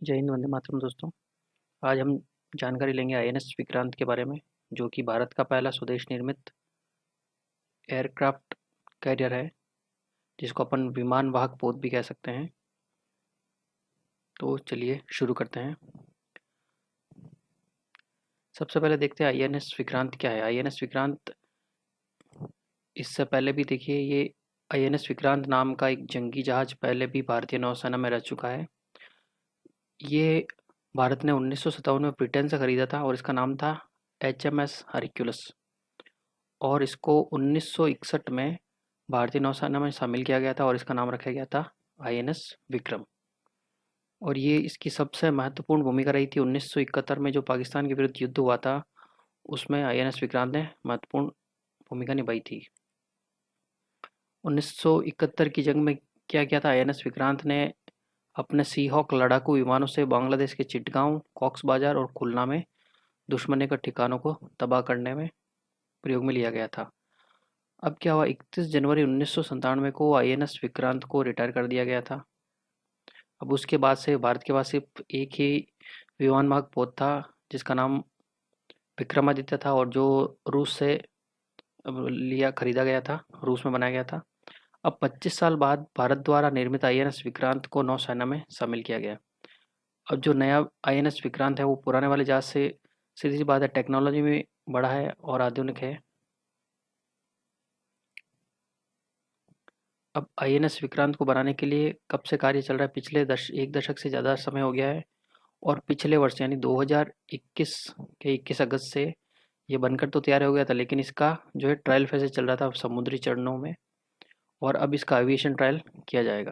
जय हिंद, वंदे मातरम दोस्तों। आज हम जानकारी लेंगे आईएनएस विक्रांत के बारे में, जो कि भारत का पहला स्वदेश निर्मित एयरक्राफ्ट कैरियर है, जिसको अपन विमान वाहक पोत भी कह सकते हैं। तो चलिए शुरू करते हैं। सबसे पहले देखते हैं आईएनएस विक्रांत क्या है। आईएनएस विक्रांत, इससे पहले भी देखिए, ये आईएनएस विक्रांत नाम का एक जंगी जहाज पहले भी भारतीय नौसेना में रह चुका है। ये भारत ने 1957 में ब्रिटेन से खरीदा था और इसका नाम था HMS हरक्यूलस। और इसको 1961 में भारतीय नौसेना में शामिल किया गया था और इसका नाम रखा गया था आईएनएस विक्रम। और ये इसकी सबसे महत्वपूर्ण भूमिका रही थी 1971 में जो पाकिस्तान के विरुद्ध युद्ध हुआ था, उसमें आईएनएस विक्रांत ने महत्वपूर्ण भूमिका निभाई थी। 1971 की जंग में क्या किया था आईएनएस विक्रांत ने? अपने सीहॉक लड़ाकू विमानों से बांग्लादेश के चिटगांव, कॉक्स बाजार और खुलना में दुश्मनी के ठिकानों को तबाह करने में प्रयोग में लिया गया था। अब क्या हुआ, 31 जनवरी 1997 को आईएनएस विक्रांत को रिटायर कर दिया गया था। अब उसके बाद से भारत के पास सिर्फ एक ही विमान वाहक पोत था, जिसका नाम विक्रमादित्य था और जो रूस से लिया खरीदा गया था, रूस में बनाया गया था। अब 25 साल बाद भारत द्वारा निर्मित आईएनएस विक्रांत को नौसेना में शामिल किया गया। अब जो नया आईएनएस विक्रांत है वो पुराने वाले जहाज से, सीधी सी बात है, टेक्नोलॉजी में बड़ा है और आधुनिक है। अब आईएनएस विक्रांत को बनाने के लिए कब से कार्य चल रहा है? पिछले एक दशक से ज़्यादा समय हो गया है। और पिछले वर्ष यानी 2021 के 21 अगस्त से ये बनकर तो तैयार हो गया था, लेकिन इसका जो है ट्रायल फेज चल रहा था समुद्री चरणों में, और अब इसका एविएशन ट्रायल किया जाएगा।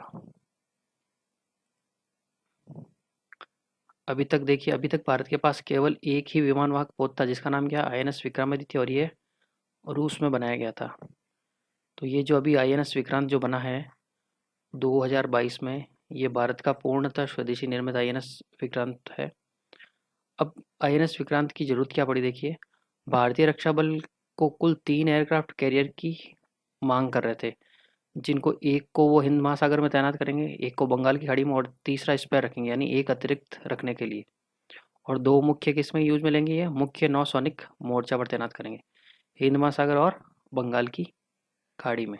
अभी तक देखिए, अभी तक भारत के पास केवल एक ही विमान वाहक पोत था, जिसका नाम क्या, आईएनएस विक्रमादित्य, और ये रूस में बनाया गया था। तो ये जो अभी आईएनएस विक्रांत जो बना है 2022 में, ये भारत का पूर्णतः स्वदेशी निर्मित आईएनएस विक्रांत है। अब आईएनएस विक्रांत की जरूरत क्या पड़ी? देखिए, भारतीय रक्षा बल को कुल 3 एयरक्राफ्ट कैरियर की मांग कर रहे थे, जिनको एक को वो हिंद महासागर में तैनात करेंगे, एक को बंगाल की खाड़ी में, और तीसरा स्पेयर रखेंगे, यानी एक अतिरिक्त रखने के लिए। और 2 मुख्य किस में यूज में लेंगे? ये मुख्य नौसैनिक मोर्चा पर तैनात करेंगे, हिंद महासागर और बंगाल की खाड़ी में।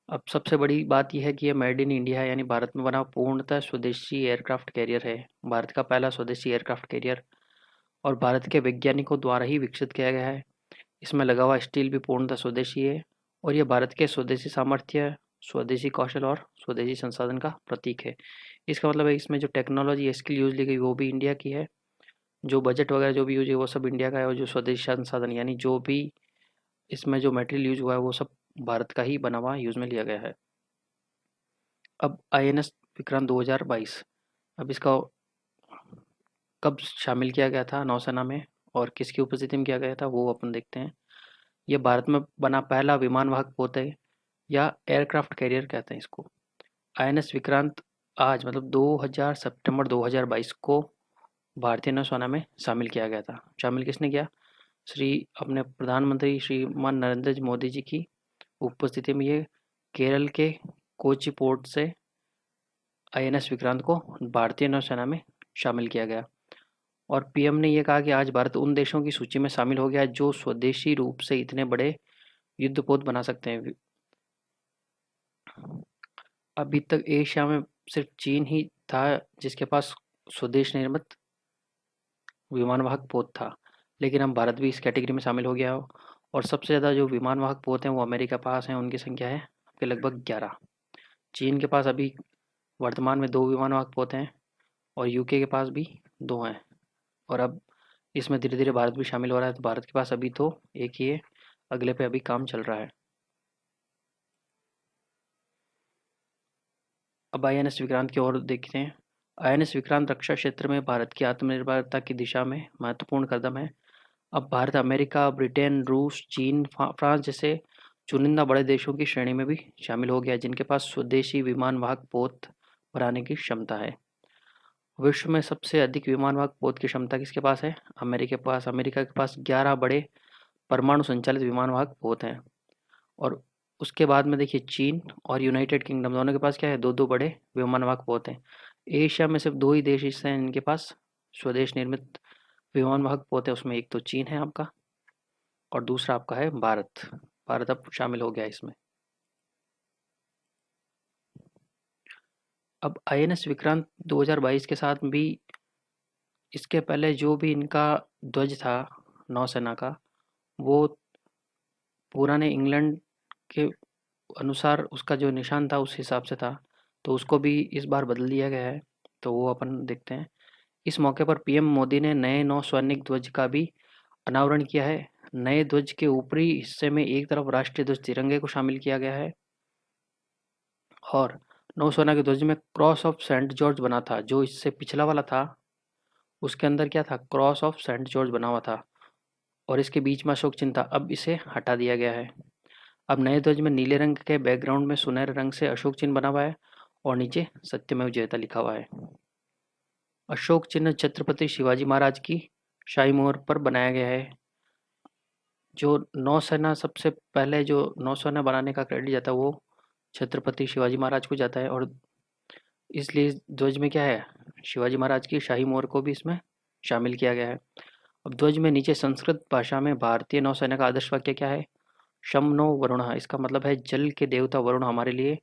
अब सबसे बड़ी बात यह है कि ये मेड इन इंडिया है, यानी भारत में बना पूर्णतः स्वदेशी एयरक्राफ्ट कैरियर है। भारत का पहला स्वदेशी एयरक्राफ्ट कैरियर, और भारत के वैज्ञानिकों द्वारा ही विकसित किया गया है। इसमें लगा हुआ स्टील भी पूर्णतः स्वदेशी है, और ये भारत के स्वदेशी सामर्थ्य, स्वदेशी कौशल और स्वदेशी संसाधन का प्रतीक है। इसका मतलब है इसमें जो टेक्नोलॉजी स्किल यूज ली गई वो भी इंडिया की है, जो बजट वगैरह जो भी यूज है वो सब इंडिया का है, और जो स्वदेशी संसाधन यानी जो भी इसमें जो मटेरियल यूज हुआ है वो सब भारत का ही बना हुआ यूज में लिया गया है। अब आईएनएस विक्रांत 2022, अब इसका कब शामिल किया गया था नौसेना में और किसकी उपस्थिति में किया गया था, वो अपन देखते हैं। यह भारत में बना पहला विमान वाहक पोत है, या एयरक्राफ्ट कैरियर कहते हैं इसको। आईएनएस विक्रांत आज मतलब 2000 सितंबर 2022 को भारतीय नौसेना में शामिल किया गया था। शामिल किसने किया? श्री अपने प्रधानमंत्री श्रीमान नरेंद्र मोदी जी की उपस्थिति में ये केरल के कोची पोर्ट से आईएनएस विक्रांत को भारतीय नौसेना में शामिल किया गया। और पीएम ने यह कहा कि आज भारत उन देशों की सूची में शामिल हो गया है जो स्वदेशी रूप से इतने बड़े युद्धपोत बना सकते हैं। अभी तक एशिया में सिर्फ चीन ही था जिसके पास स्वदेश निर्मित विमान वाहक पोत था, लेकिन अब भारत भी इस कैटेगरी में शामिल हो गया हो। और सबसे ज़्यादा जो विमान वाहक पोत हैं वो अमेरिका के पास हैं, उनकी संख्या है आपके लगभग 11। चीन के पास अभी वर्तमान में 2 विमान वाहक पोत हैं, और यूके के पास भी 2 हैं। और अब इसमें धीरे धीरे भारत भी शामिल हो रहा है, तो भारत के पास अभी तो एक ही है, अगले पे अभी काम चल रहा है। अब आईएनएस विक्रांत की ओर देखते हैं। आईएनएस विक्रांत रक्षा क्षेत्र में भारत की आत्मनिर्भरता की दिशा में महत्वपूर्ण कदम है। अब भारत अमेरिका, ब्रिटेन, रूस, चीन, फ्रांस जैसे चुनिंदा बड़े देशों की श्रेणी में भी शामिल हो गया, जिनके पास स्वदेशी विमान वाहक पोत बनाने की क्षमता है। विश्व में सबसे अधिक विमान वाहक पोत की क्षमता किसके पास है? अमेरिका के पास। अमेरिका के पास 11 बड़े परमाणु संचालित विमान वाहक पोत हैं, और उसके बाद में देखिए चीन और यूनाइटेड किंगडम दोनों के पास क्या है, दो दो बड़े विमान वाहक पोत हैं। एशिया में सिर्फ दो ही देश ऐसे हैं इनके पास स्वदेश निर्मित विमान वाहक पोत है, उसमें एक तो चीन है आपका और दूसरा आपका है भारत। भारत अब शामिल हो गया इसमें। अब आईएनएस विक्रांत 2022 के साथ भी इसके पहले जो भी इनका ध्वज था नौसेना का, वो पुराने इंग्लैंड के अनुसार उसका जो निशान था उस हिसाब से था, तो उसको भी इस बार बदल दिया गया है। तो वो अपन देखते हैं। इस मौके पर पीएम मोदी ने नए नौसैनिक ध्वज का भी अनावरण किया है। नए ध्वज के ऊपरी हिस्से में एक तरफ राष्ट्रीय ध्वज तिरंगे को शामिल किया गया है और नौसेना के ध्वज में क्रॉस ऑफ सेंट जॉर्ज बना था। जो इससे पिछला वाला था उसके अंदर क्या था, क्रॉस ऑफ सेंट जॉर्ज बना हुआ था और इसके बीच में अशोक चिन्ह था, अब इसे हटा दिया गया है। अब नए ध्वज में नीले रंग के बैकग्राउंड में सुनहरे रंग से अशोक चिन्ह बना हुआ है और नीचे सत्यमेव जयते लिखा हुआ है। अशोक चिन्ह छत्रपति शिवाजी महाराज की शाही मोहर पर बनाया गया है। जो नौसेना सबसे पहले जो नौसेना बनाने का क्रेडिट जाता है वो छत्रपति शिवाजी महाराज को जाता है और इसलिए इस ध्वज में क्या है, शिवाजी महाराज की शाही मोहर को भी इसमें शामिल किया गया है। अब ध्वज में नीचे संस्कृत भाषा में भारतीय नौसेना का आदर्श वाक्य क्या है, शम नो वरुणः, इसका मतलब है जल के देवता वरुण हमारे लिए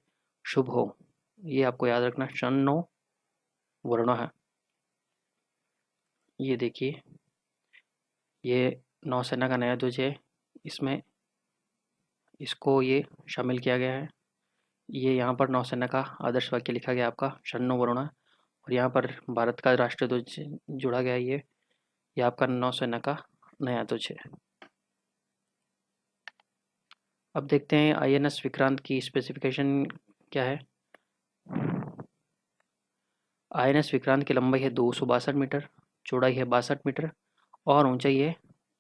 शुभ हो। ये आपको याद रखना, शम नो वरुणः। ये देखिए, ये नौसेना का नया ध्वज है, इसमें इसको ये शामिल किया गया है। ये यहाँ पर नौसेना का आदर्श वाक्य लिखा गया आपका शन्नो वरुणा और यहाँ पर भारत का राष्ट्रीय ध्वज जुड़ा गया है। ये आपका नौसेना का नया ध्वज है। अब देखते हैं आईएनएस विक्रांत की स्पेसिफिकेशन क्या है। आईएनएस विक्रांत की लंबाई है 262 मीटर, चौड़ाई है 62 मीटर और ऊंचाई है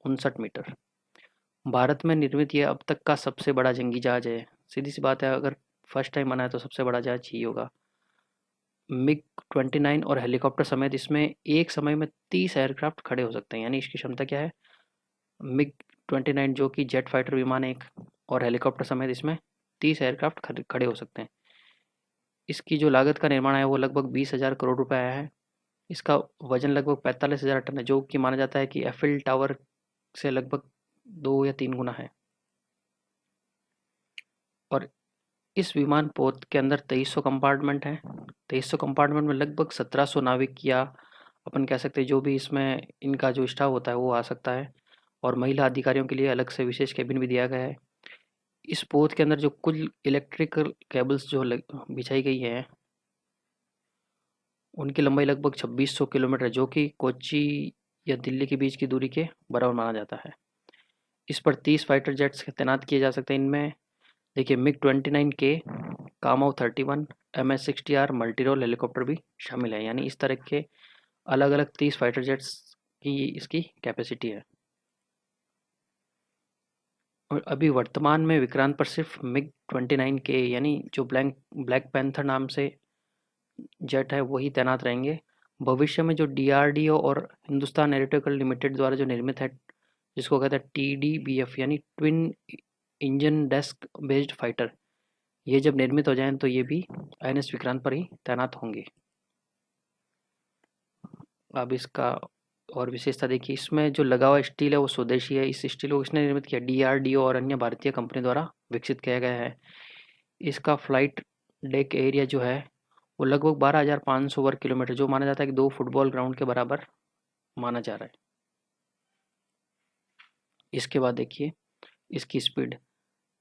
59 मीटर। भारत में निर्मित यह अब तक का सबसे बड़ा जंगी जहाज है। सीधी सी बात है, अगर फर्स्ट टाइम बना है तो सबसे बड़ा जहाज ही होगा। मिग 29 और हेलीकॉप्टर समेत इसमें एक समय में 30 एयरक्राफ्ट खड़े हो सकते हैं, यानी इसकी क्षमता क्या है, मिग 29 जो कि जेट फाइटर विमान है एक, और हेलीकॉप्टर समेत इसमें 30 एयरक्राफ्ट खड़े हो सकते हैं। इसकी जो लागत का निर्माण है वो लगभग 20,000 करोड़ रुपए आया है। इसका वजन लगभग 45,000 टन है, जो कि माना जाता है कि एफिल टावर से लगभग 2 या 3 गुना है। और इस विमान पोत के अंदर 2300 कंपार्टमेंट हैं। 2300 कंपार्टमेंट में लगभग 1700 नाविक या अपन कह सकते हैं जो भी इसमें इनका जो स्टाफ होता है वो आ सकता है और महिला अधिकारियों के लिए अलग से विशेष केबिन भी दिया गया है। इस पोत के अंदर जो कुल इलेक्ट्रिकल केबल्स जो बिछाई गई है उनकी लंबाई लगभग 2600 किलोमीटर है, जो कि कोच्चि या दिल्ली के बीच की दूरी के बराबर माना जाता है। इस पर 30 फाइटर जेट्स तैनात किए जा सकते हैं। इनमें देखिए मिग 29 के, कामाओ 31, MS-60R मल्टी रोल हेलीकॉप्टर भी शामिल है, यानी इस तरह के अलग अलग 30 फाइटर जेट्स की इसकी कैपेसिटी है। और अभी वर्तमान में विक्रांत पर सिर्फ मिग 29 के यानी जो ब्लैक पैंथर नाम से जेट है वही तैनात रहेंगे। भविष्य में जो DRDO और हिंदुस्तान एरोनॉटिकल लिमिटेड द्वारा जो निर्मित है, जिसको कहते हैं TDBF यानी twin engine desk based fighter, ये जब निर्मित हो जाएं तो ये भी INS विक्रांत पर ही तैनात होंगे। अब इसका और विशेषता देखिए, इसमें जो लगा हुआ स्टील है वो स्वदेशी है। इस स्टील को किसने निर्मित किया, DRDO और अन्य भारतीय कंपनी द्वारा विकसित किया गया है। इसका फ्लाइट डेक एरिया जो है वो लगभग 12,500 वर्ग किलोमीटर, जो माना जाता है कि 2 फुटबॉल ग्राउंड के बराबर माना जा रहा है। इसके बाद देखिए इसकी स्पीड।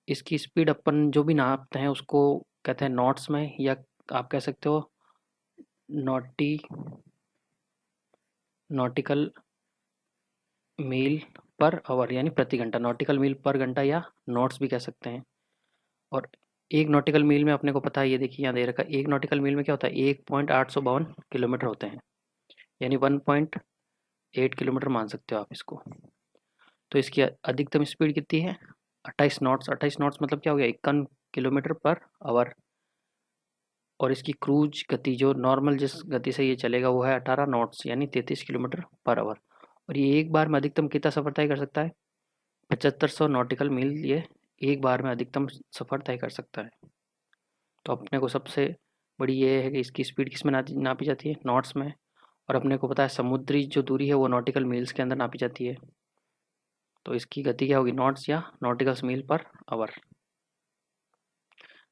इसकी स्पीड अपन जो भी नापते हैं उसको कहते हैं नॉट्स में, या आप कह सकते हो नॉटी नॉटिकल मील पर आवर, यानी प्रति घंटा। नॉटिकल मील पर घंटा या नॉट्स भी कह सकते हैं। और एक नॉटिकल मील में अपने को पता है, ये देखिए यहाँ दे रखा है, एक नॉटिकल मील में क्या होता है, 1.852 किलोमीटर होते हैं, यानी 1.8 किलोमीटर मान सकते हो आप इसको। तो इसकी अधिकतम स्पीड कितनी है, 28 नॉट्स। 28 नॉट्स मतलब क्या हो गया, 51 किलोमीटर पर आवर। और इसकी क्रूज गति जो नॉर्मल जिस गति से ये चलेगा वो है 18 नॉट्स, यानी 33 किलोमीटर पर आवर। और ये एक बार में अधिकतम कितना सफर तय कर सकता है, 7500 नॉटिकल मील ये एक बार में अधिकतम सफ़र तय कर सकता है। तो अपने को सबसे बड़ी ये है कि इसकी स्पीड किस में नापी जाती है, नॉट्स में। और अपने को पता है समुद्री जो दूरी है वो नॉटिकल मील्स के अंदर नापी जाती है। तो इसकी गति क्या होगी, नॉट्स या नॉटिकल मील पर आवर।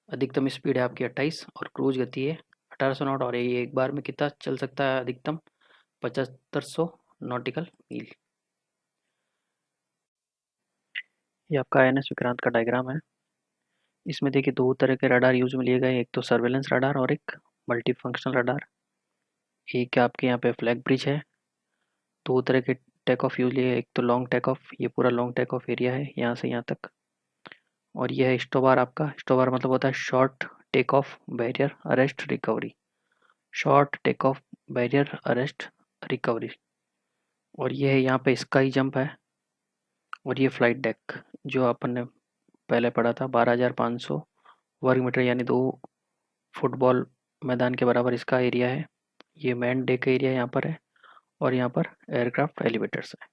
अधिकतम स्पीड है आपकी 28 और क्रूज गति है 1800 नॉट, और ये एक बार में कितना चल सकता है अधिकतम, 7500 नॉटिकल मील। ये आपका INS विक्रांत का डायग्राम है। इसमें देखिए दो तरह के रडार यूज में लिए गए, एक तो सर्वेलेंस रडार और एक मल्टी फंक्शनल रडार। एक आपके यहाँ पे फ्लैग ब्रिज है। दो तरह के टेक ऑफ यूज लिए, एक तो लॉन्ग टेक ऑफ, ये पूरा लॉन्ग टेक ऑफ एरिया है यहाँ से यहाँ तक। और यह है स्टोबार। आपका स्टोबार मतलब होता है short take off barrier arrest recovery, short take off barrier arrest recovery. और ये है यहाँ पे स्काई जंप है। और ये फ्लाइट डेक जो अपन ने पहले पढ़ा था, 12,500 वर्ग मीटर यानी 2 फुटबॉल मैदान के बराबर इसका एरिया है। ये मैन डेक एरिया यहाँ पर है और यहाँ पर एयरक्राफ्ट एलिवेटर्स है।